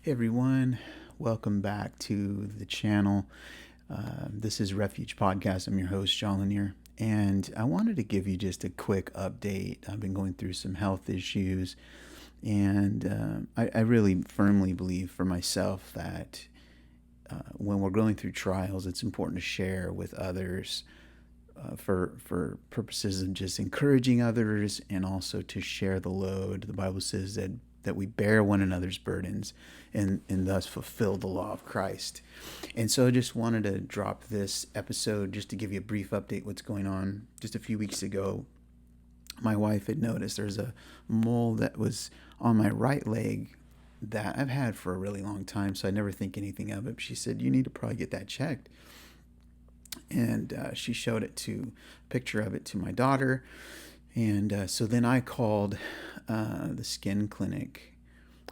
Hey everyone, welcome back to the channel. This is Refuge Podcast. I'm your host, John Lanier, and I wanted to give you just a quick update. I've been going through some health issues, and I really firmly believe for myself that when we're going through trials, it's important to share with others for purposes of just encouraging others and also to share the load. The Bible says that we bear one another's burdens and thus fulfill the law of Christ. And so I just wanted to drop this episode just to give you a brief update what's going on. Just a few weeks ago, my wife had noticed there's a mole that was on my right leg that I've had for a really long time, so I never think anything of it. She said, "You need to probably get that checked." And she showed a picture of it to my daughter. And so then I called the skin clinic.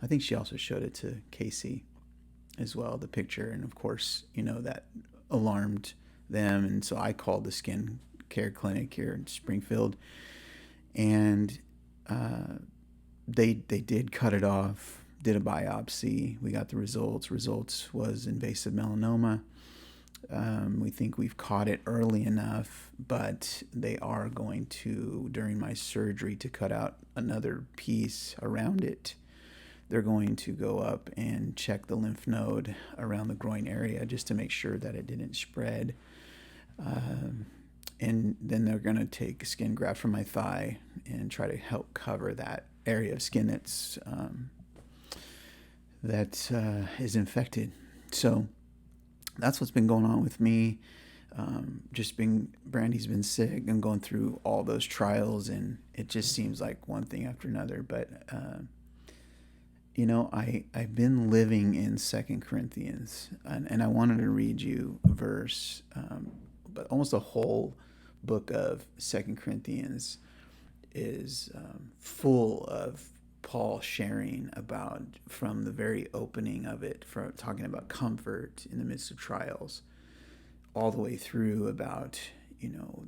I think she also showed it to Casey as well, the picture. And of course, that alarmed them. And so I called the skin care clinic here in Springfield. And they did cut it off, did a biopsy. We got the results. Results was invasive melanoma. We think we've caught it early enough, but they are going to, during my surgery, to cut out another piece around it. They're going to go up and check the lymph node around the groin area just to make sure that it didn't spread. And then they're going to take a skin graft from my thigh and try to help cover that area of skin that is infected. So that's what's been going on with me. Brandy's been sick. I'm going through all those trials, and it just seems like one thing after another. But I've been living in 2 Corinthians, and I wanted to read you a verse, but almost a whole book of 2 Corinthians is full of Paul sharing about, from the very opening of it, from talking about comfort in the midst of trials, all the way through about,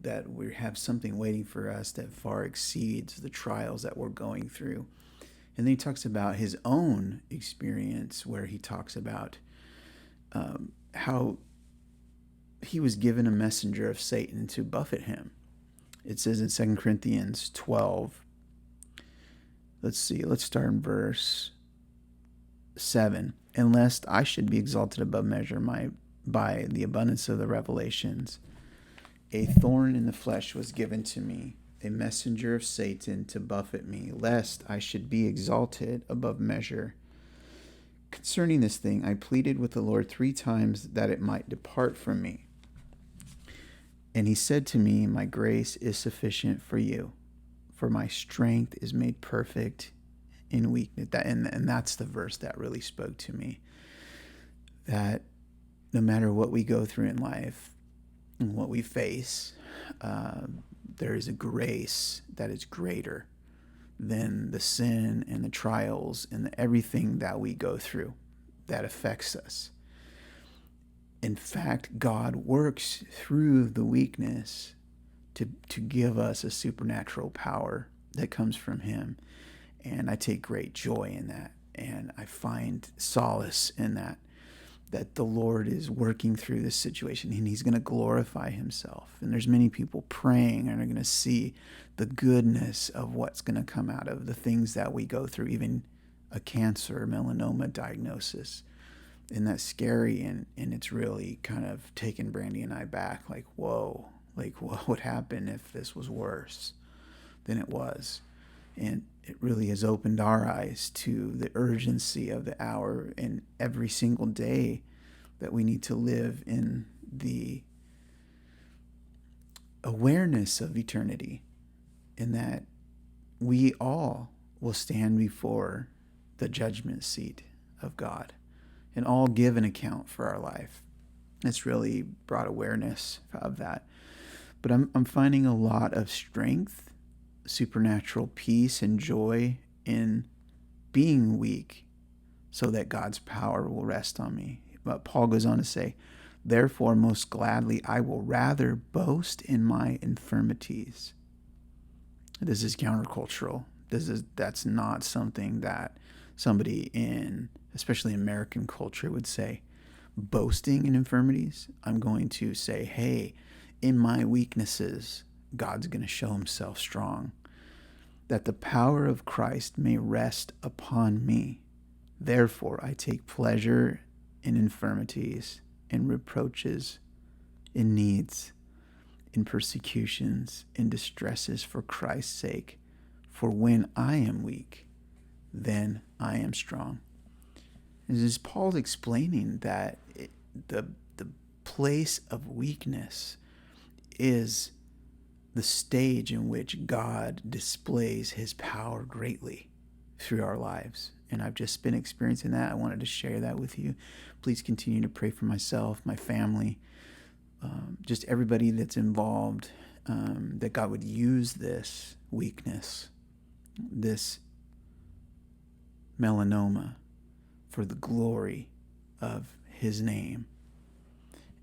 that we have something waiting for us that far exceeds the trials that we're going through. And then he talks about his own experience, where he talks about how he was given a messenger of Satan to buffet him. It says in 2 Corinthians 12, let's start in verse 7. "And lest I should be exalted above measure by the abundance of the revelations, a thorn in the flesh was given to me, a messenger of Satan to buffet me, lest I should be exalted above measure. Concerning this thing, I pleaded with the Lord 3 times that it might depart from me. And he said to me, my grace is sufficient for you, for my strength is made perfect in weakness." And that's the verse that really spoke to me. That no matter what we go through in life and what we face, there is a grace that is greater than the sin and the trials and everything that we go through that affects us. In fact, God works through the weakness to give us a supernatural power that comes from him. And I take great joy in that. And I find solace in that the Lord is working through this situation and he's going to glorify himself. And there's many people praying and are going to see the goodness of what's going to come out of the things that we go through, even a cancer, melanoma diagnosis. And that's scary. And it's really kind of taken Brandy and I back. Like, whoa, like what would happen if this was worse than it was? And it really has opened our eyes to the urgency of the hour and every single day that we need to live in the awareness of eternity, and that we all will stand before the judgment seat of God and all give an account for our life. It's really brought awareness of that. But I'm finding a lot of strength, supernatural peace and joy in being weak so that God's power will rest on me. But Paul goes on to say, "Therefore, most gladly, I will rather boast in my infirmities." This is countercultural. That's not something that somebody in especially American culture, would say, boasting in infirmities. I'm going to say, hey, in my weaknesses, God's going to show himself strong, that the power of Christ may rest upon me. Therefore, I take pleasure in infirmities, in reproaches, in needs, in persecutions, in distresses for Christ's sake. For when I am weak, then I am strong. This is Paul's explaining that the place of weakness is the stage in which God displays his power greatly through our lives. And I've just been experiencing that. I wanted to share that with you. Please continue to pray for myself, my family, just everybody that's involved, that God would use this weakness, this melanoma, for the glory of his name,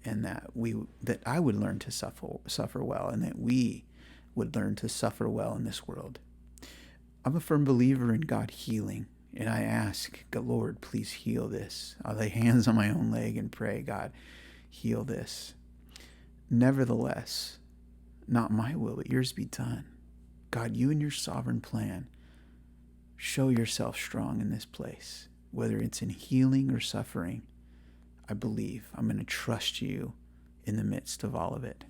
and that I would learn to suffer well, and that we would learn to suffer well in this world. I'm a firm believer in God healing, and I ask God, Lord, please heal this. I'll lay hands on my own leg and pray, God, heal this. Nevertheless, not my will, but yours be done. God, you and your sovereign plan, show yourself strong in this place, whether it's in healing or suffering. I believe I'm going to trust you in the midst of all of it.